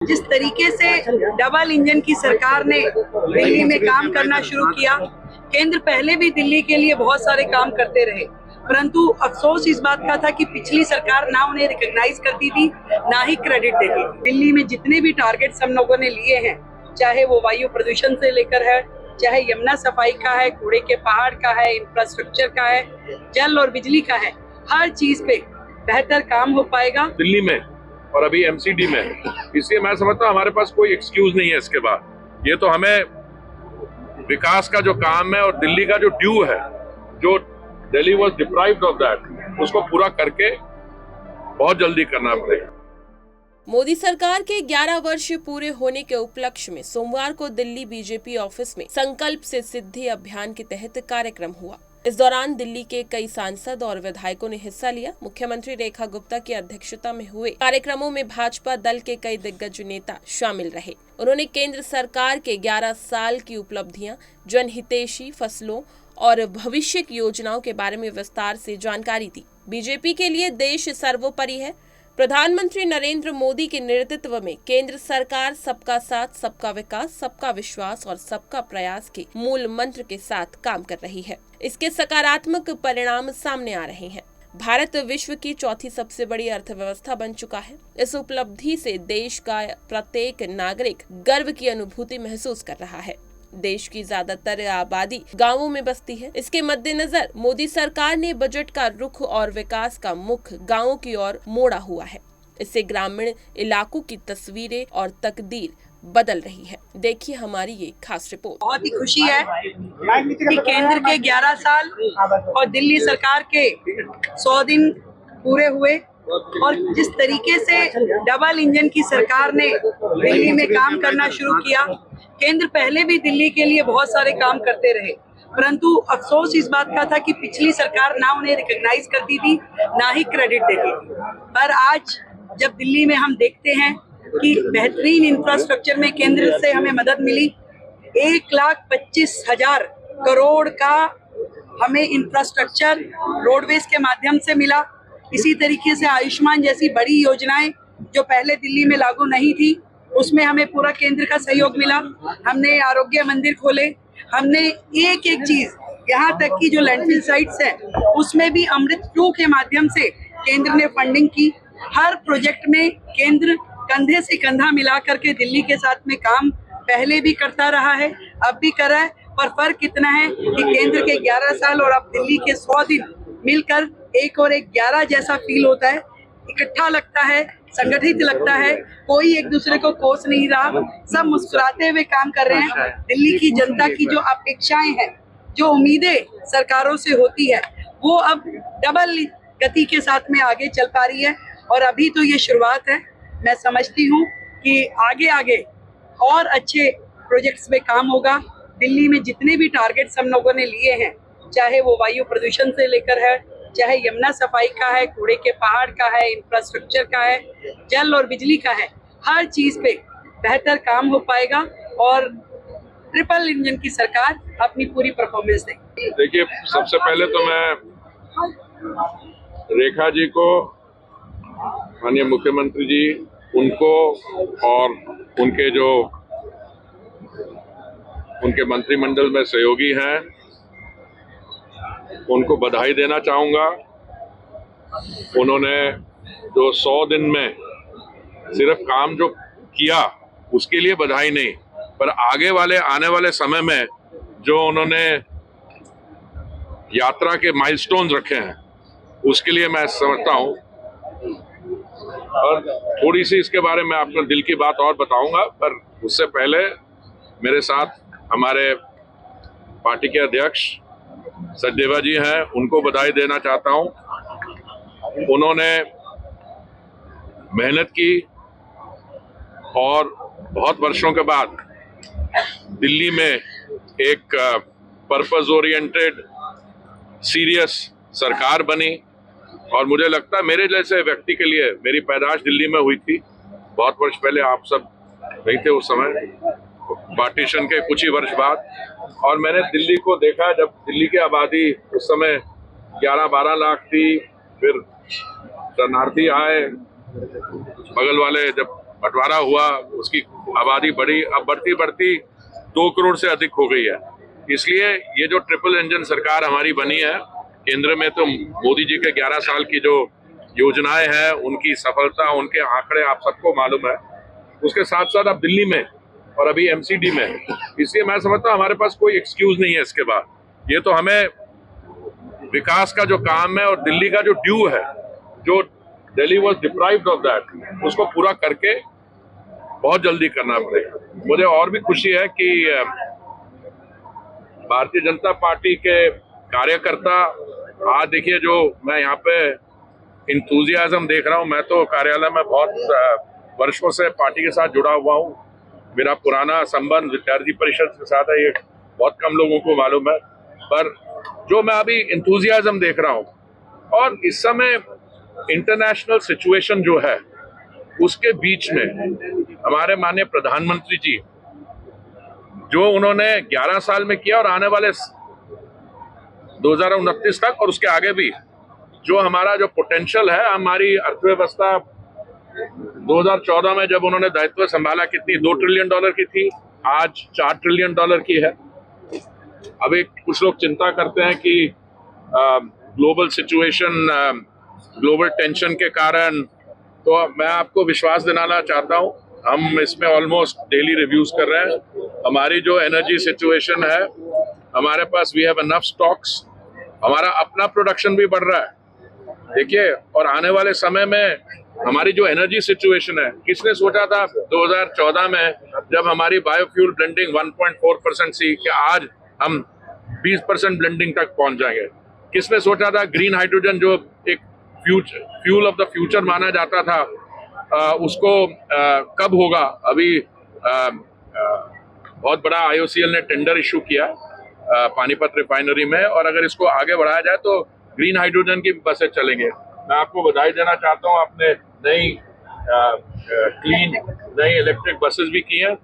जिस तरीके से डबल इंजन की सरकार ने दिल्ली में काम करना शुरू किया, केंद्र पहले भी दिल्ली के लिए बहुत सारे काम करते रहे, परंतु अफसोस इस बात का था कि पिछली सरकार ना उन्हें रिकॉग्नाइज करती थी, ना ही क्रेडिट देती। दिल्ली में जितने भी टारगेट्स हम लोगों ने लिए हैं, चाहे वो वायु प्रदूषण से लेकर है, चाहे यमुना सफाई का है, कूड़े के पहाड़ का है, इंफ्रास्ट्रक्चर का है, जल और बिजली का है, हर चीज पे बेहतर काम हो पाएगा दिल्ली में और अभी एमसीडी में। इसलिए मैं समझता हूँ हमारे पास कोई एक्सक्यूज नहीं है इसके बाद। ये तो हमें विकास का जो काम है और दिल्ली का जो ड्यू है, जो Delhi was deprived of that, उसको पूरा करके बहुत जल्दी करना पड़ेगा। मोदी सरकार के 11 वर्ष पूरे होने के उपलक्ष्य में सोमवार को दिल्ली बीजेपी ऑफिस में संकल्प से सिद्धि अभियान के तहत कार्यक्रम हुआ। इस दौरान दिल्ली के कई सांसद और विधायकों ने हिस्सा लिया। मुख्यमंत्री रेखा गुप्ता की अध्यक्षता में हुए कार्यक्रमों में भाजपा दल के कई दिग्गज नेता शामिल रहे। उन्होंने केंद्र सरकार के 11 साल की उपलब्धियां, जनहितैषी फसलों और भविष्य की योजनाओं के बारे में विस्तार से जानकारी दी। बीजेपी के लिए देश सर्वोपरि है। प्रधानमंत्री नरेंद्र मोदी के नेतृत्व में केंद्र सरकार सबका साथ, सबका विकास, सबका विश्वास और सबका प्रयास के मूल मंत्र के साथ काम कर रही है। इसके सकारात्मक परिणाम सामने आ रहे हैं। भारत विश्व की चौथी सबसे बड़ी अर्थव्यवस्था बन चुका है। इस उपलब्धि से देश का प्रत्येक नागरिक गर्व की अनुभूति महसूस कर रहा है। देश की ज्यादातर आबादी गांवों में बसती है। इसके मद्देनजर मोदी सरकार ने बजट का रुख और विकास का मुख गांवों की ओर मोड़ा हुआ है। इससे ग्रामीण इलाकों की तस्वीरें और तकदीर बदल रही है। देखिए हमारी ये खास रिपोर्ट। बहुत ही खुशी है कि केंद्र के 11 साल और दिल्ली सरकार के 100 दिन पूरे हुए और जिस तरीके से डबल इंजन की सरकार ने दिल्ली में काम करना शुरू किया, केंद्र पहले भी दिल्ली के लिए बहुत सारे काम करते रहे, परंतु अफसोस इस बात का था कि पिछली सरकार ना उन्हें रिकॉग्नाइज करती थी, ना ही क्रेडिट देती थी। पर आज जब दिल्ली में हम देखते हैं कि बेहतरीन इंफ्रास्ट्रक्चर में केंद्र से हमें मदद मिली, 1,25,000 करोड़ का हमें इंफ्रास्ट्रक्चर रोडवेज के माध्यम से मिला। इसी तरीके से आयुष्मान जैसी बड़ी योजनाएं जो पहले दिल्ली में लागू नहीं थी, उसमें हमें पूरा केंद्र का सहयोग मिला। हमने आरोग्य मंदिर खोले, हमने एक एक चीज, यहाँ तक की जो लैंडफिल साइट्स हैं उसमें भी अमृत 2 के माध्यम से केंद्र ने फंडिंग की। हर प्रोजेक्ट में केंद्र कंधे से कंधा मिला करके दिल्ली के साथ में काम पहले भी करता रहा है, अब भी कर रहा है। पर फर्क इतना है कि केंद्र के 11 साल और अब दिल्ली के 100 दिन मिलकर एक और एक 11 जैसा फील होता है। इकट्ठा लगता है, संगठित लगता है, कोई एक दूसरे को कोस नहीं रहा, सब मुस्कुराते हुए काम कर रहे हैं। दिल्ली की जनता की जो अपेक्षाएं हैं, जो उम्मीदें सरकारों से होती है, वो अब डबल गति के साथ में आगे चल पा रही है। और अभी तो ये शुरुआत है। मैं समझती हूँ कि आगे आगे और अच्छे प्रोजेक्ट्स में काम होगा। दिल्ली में जितने भी टारगेट्स हम लोगों ने लिए हैं, चाहे वो वायु प्रदूषण से लेकर है, चाहे यमुना सफाई का है, कूड़े के पहाड़ का है, इंफ्रास्ट्रक्चर का है, जल और बिजली का है, हर चीज पे बेहतर काम हो पाएगा और ट्रिपल इंजन की सरकार अपनी पूरी परफॉर्मेंस देगी। देखिए, सबसे पहले तो मैं रेखा जी को, माननीय मुख्यमंत्री जी, उनको और उनके मंत्रिमंडल में सहयोगी हैं, उनको बधाई देना चाहूँगा। उन्होंने जो 100 दिन में सिर्फ काम जो किया उसके लिए बधाई नहीं, पर आने वाले समय में जो उन्होंने यात्रा के माइलस्टोन्स रखे हैं उसके लिए मैं समझता हूँ। और थोड़ी सी इसके बारे में आपको दिल की बात और बताऊंगा, पर उससे पहले मेरे साथ हमारे पार्टी के अध्यक्ष सचदेवा जी हैं, उनको बधाई देना चाहता हूं। उन्होंने मेहनत की और बहुत वर्षों के बाद दिल्ली में एक पर्पस ओरिएंटेड सीरियस सरकार बनी। और मुझे लगता है मेरे जैसे व्यक्ति के लिए, मेरी पैदाइश दिल्ली में हुई थी बहुत वर्ष पहले, आप सब नहीं थे उस समय, पार्टीशन के कुछ ही वर्ष बाद, और मैंने दिल्ली को देखा जब दिल्ली की आबादी उस समय 11-12 लाख थी। फिर शरणार्थी आए, बगल वाले जब बंटवारा हुआ, उसकी आबादी बढ़ी, अब बढ़ती बढ़ती 2 करोड़ से अधिक हो गई है। इसलिए ये जो ट्रिपल इंजन सरकार हमारी बनी है केंद्र में, तो मोदी जी के 11 साल की जो योजनाएं हैं उनकी सफलता, उनके आंकड़े आप सबको मालूम है। उसके साथ साथ अब दिल्ली में और अभी एमसीडी में, इसलिए मैं समझता हूँ हमारे पास कोई एक्सक्यूज नहीं है इसके बाद। ये तो हमें विकास का जो काम है और दिल्ली का जो ड्यू है, जो Delhi was deprived of that, उसको पूरा करके बहुत जल्दी करना पड़ेगा। मुझे और भी खुशी है कि भारतीय जनता पार्टी के कार्यकर्ता, आज देखिए जो मैं यहाँ पे इंथुजियाज्म देख रहा हूँ, मैं तो कार्यालय में बहुत वर्षों से पार्टी के साथ जुड़ा हुआ हूँ। मेरा पुराना संबंध विद्यार्थी परिषद के साथ है, ये बहुत कम लोगों को मालूम है, पर जो मैं अभी इंथुजियाज्म देख रहा हूँ, और इस समय इंटरनेशनल सिचुएशन जो है उसके बीच में हमारे माननीय प्रधानमंत्री जी जो उन्होंने 11 साल में किया और आने वाले 2029 तक और उसके आगे भी जो हमारा जो पोटेंशियल है, हमारी अर्थव्यवस्था 2014 में जब उन्होंने दायित्व संभाला कितनी, $2 ट्रिलियन की थी, आज $4 ट्रिलियन की है। अभी कुछ लोग चिंता करते हैं कि ग्लोबल सिचुएशन, ग्लोबल टेंशन के कारण, तो मैं आपको विश्वास दिलाना चाहता हूं, हम इसमें ऑलमोस्ट डेली रिव्यूज कर रहे हैं। हमारी जो एनर्जी सिचुएशन है, हमारे पास वी हैव एनफ स्टॉक्स, हमारा अपना प्रोडक्शन भी बढ़ रहा है। देखिए, और आने वाले समय में हमारी जो एनर्जी सिचुएशन है, किसने सोचा था 2014 में जब हमारी बायोफ्यूल ब्लेंडिंग 1.4% थी कि आज हम 20% ब्लेंडिंग तक पहुंच जाएंगे। किसने सोचा था ग्रीन हाइड्रोजन जो एक फ्यूल ऑफ द फ्यूचर माना जाता था, उसको कब होगा। अभी बहुत बड़ा IOCL ने टेंडर इशू किया पानीपत रिफाइनरी में, और अगर इसको आगे बढ़ाया जाए तो ग्रीन हाइड्रोजन की बसें चलेंगे। मैं आपको बधाई देना चाहता हूँ, आपने नई क्लीन नई इलेक्ट्रिक बसेस भी की हैं।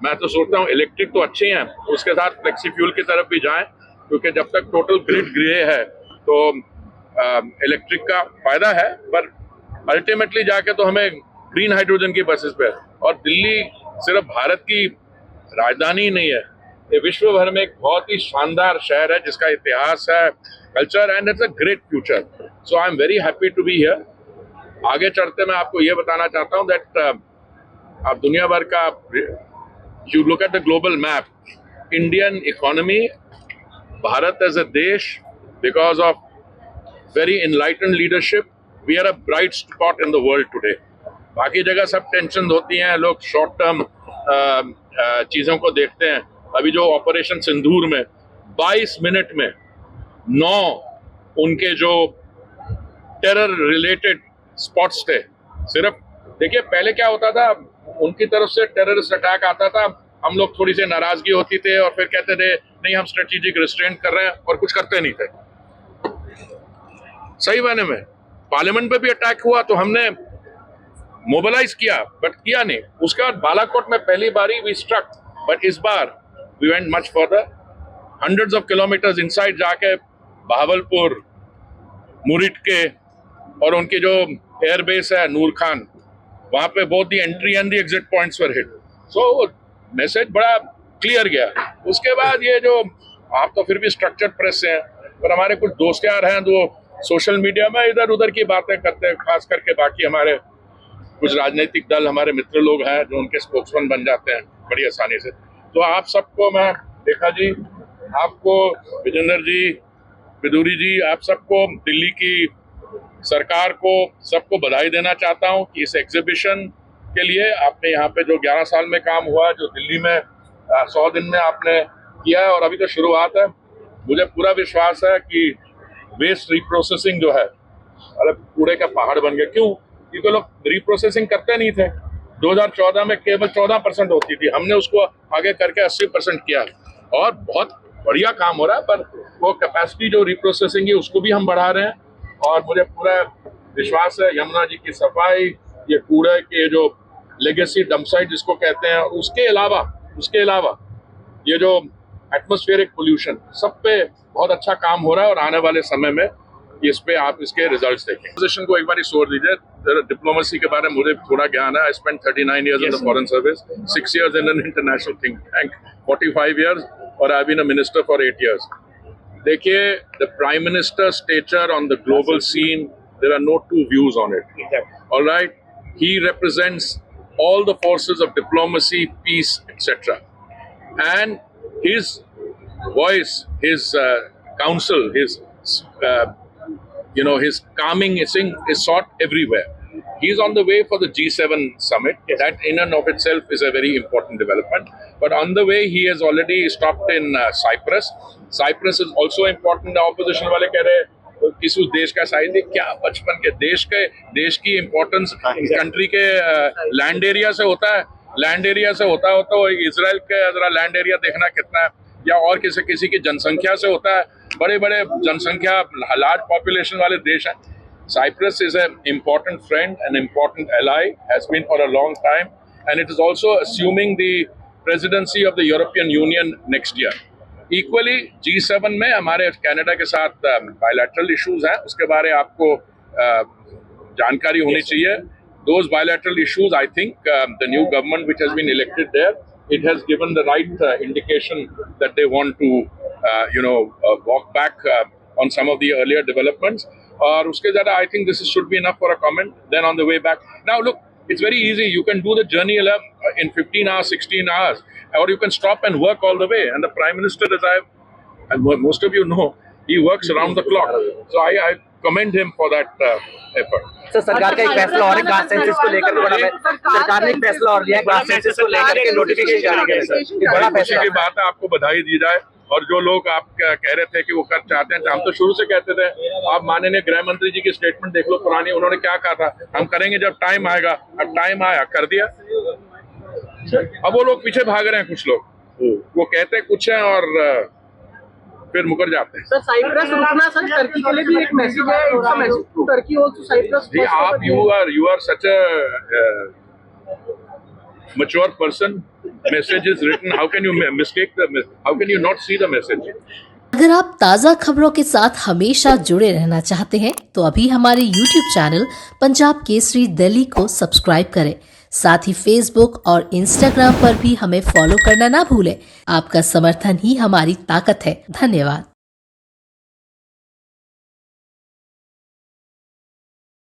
मैं तो सोचता हूँ इलेक्ट्रिक तो अच्छी हैं, उसके साथ फ्लेक्सी फ्यूल की तरफ भी जाएं, क्योंकि जब तक टोटल ग्रिड ग्रे है तो इलेक्ट्रिक का फायदा है, पर अल्टीमेटली जाके तो हमें ग्रीन हाइड्रोजन की बसेस पे। और दिल्ली सिर्फ भारत की राजधानी नहीं है, ये विश्व भर में एक बहुत ही शानदार शहर है जिसका इतिहास है, culture, and it's a great future. So I am very happy to be here. आगे चढ़ते मैं आपको ये बताना चाहता हूँ दैट आप दुनिया भर का, you look at the global map, Indian economy, Bharat as a देश, because of very enlightened leadership, we are a bright spot in the world today. बाकी जगह सब टेंशन होती हैं, लोग शॉर्ट टर्म चीज़ों को देखते हैं। अभी जो ऑपरेशन सिंदूर में 22 मिनट में 9 उनके जो टेरर रिलेटेड स्पॉट्स थे। सिर्फ देखिए, पहले क्या होता था, उनकी तरफ से टेररिस्ट अटैक आता था, हम लोग थोड़ी सी नाराजगी होती थे और फिर कहते थे नहीं हम स्ट्रेटेजिक रिस्ट्रेंट कर रहे हैं, और कुछ करते नहीं थे। सही मायने में पार्लियामेंट पे भी अटैक हुआ तो हमने मोबिलाइज किया, बट किया नहीं। उसके बाद बालाकोट में पहली बारी वी स्ट्रक, बट इस बार we went much further, hundreds of kilometres inside जाके बहावलपुर, मुरिट के, और उनकी जो एयरबेस है नूर खान, वहां पे both the entry and the exit points were hit. So message बड़ा क्लियर गया। उसके बाद ये जो आप तो फिर भी स्ट्रक्चर्ड प्रेस से हैं, पर हमारे कुछ दोस्त यार हैं जो सोशल मीडिया में इधर उधर की बातें करते हैं, खास करके बाकी हमारे कुछ राजनीतिक दल, हमारे मित्र लोग हैं जो उनके स्पोक्समैन बन जाते हैं बड़ी आसानी से। तो आप सबको मैं, रेखा जी, आपको, विजेंद्र जी, विदुरी जी, आप सबको, दिल्ली की सरकार को, सबको बधाई देना चाहता हूं कि इस एग्जीबिशन के लिए आपने यहाँ पे जो 11 साल में काम हुआ, जो दिल्ली में 100 दिन में आपने किया है, और अभी तो शुरुआत है। मुझे पूरा विश्वास है कि वेस्ट रिप्रोसेसिंग जो है, अरे कूड़े का पहाड़ बन गया। क्यों? क्योंकि लोग रिप्रोसेसिंग करते नहीं थे। 2014 में केवल 14% होती थी, हमने उसको आगे करके 80% किया, और बहुत बढ़िया काम हो रहा है। पर वो कैपेसिटी जो रिप्रोसेसिंग है उसको भी हम बढ़ा रहे हैं, और मुझे पूरा विश्वास है यमुना जी की सफाई, ये कूड़े के जो लेगेसी डंपसाइट जिसको कहते हैं, उसके अलावा ये जो एटमॉस्फेरिक पोल्यूशन, सब पे बहुत अच्छा काम हो रहा है, और आने वाले समय में इस पे आप इसके रिजल्ट्स देखें। पोजीशन को एक बार छोड़ दीजिए, डिप्लोमेसी के बारे में मुझे थोड़ा ज्ञान है। I spent 39 years in the foreign service, 6 years in an international think tank, 45 years, और I been a minister for 8 years. देखिए, the Prime Minister's stature on the global scene, there are no two views on it. All right, he represents all the forces of diplomacy, peace, etc. And his voice, his counsel, his his calming is sought everywhere. He's on the way for the G7 summit. That in and of itself is a very important development. But on the way, he has already stopped in Cyprus. Cyprus is also important. The opposition वाले कह रहे हैं किस उस देश का size है क्या? बचपन के देश की इम्पोर्टेंस कंट्री के लैंड एरिया से होता है। लैंड एरिया से होता हो तो इजराइल के जरा लैंड एरिया देखना कितना है, या और किसी की जनसंख्या से होता है। बड़े बड़े जनसंख्या, लार्ज पॉपुलेशन वाले देश हैं। Cyprus is an important friend, an important ally, has been for a long time, and it is also assuming the presidency of the European Union next year. Equally, G7 में हमारे Canada के साथ bilateral issues हैं, उसके बारे आपको जानकारी होनी चाहिए. Those bilateral issues, I think the new government which has been elected there, it has given the right indication that they want to, walk back on some of the earlier developments. और उसके ज़्यादा I think this should be enough for a comment. Then on the way back, now look, it's very easy. You can do the journey in 15 hours, 16 hours, or you can stop and work all the way. And the Prime Minister, as most of you know, he works around the clock. So I commend him for that effort. Sir, सरकार का एक फैसला और है class census को लेकर, तो बड़ा सरकार ने एक फैसला और लिया है क्लास सेंसस को लेकर के नोटिफिकेशन जारी किया है। बड़ा फैसला की बात है, आपको बधाई दी जाए। और जो लोग आप कह रहे थे कि वो कर चाहते हैं, हम तो शुरू से कहते थे। आप माननीय गृह मंत्री जी की स्टेटमेंट देख लो पुरानी, उन्होंने क्या कहा था, हम करेंगे जब टाइम आएगा। अब टाइम आया, कर दिया। अब वो लोग पीछे भाग रहे हैं, कुछ लोग वो कहते कुछ हैं और फिर मुकर जाते हैं। सर, साइप्रस रुकना सर टर्की के लिए भी एक मैसेज है, इसका message to Turkey also Cyprus. जी, आप you are such a mature person. Message is written. How can you mistake how can you not see the message? अगर आप ताज़ा खबरों के साथ हमेशा जुड़े रहना चाहते हैं तो अभी हमारे YouTube चैनल पंजाब केसरी दिल्ली को सब्सक्राइब करें। साथ ही Facebook और Instagram पर भी हमें फॉलो करना ना भूलें। आपका समर्थन ही हमारी ताकत है। धन्यवाद।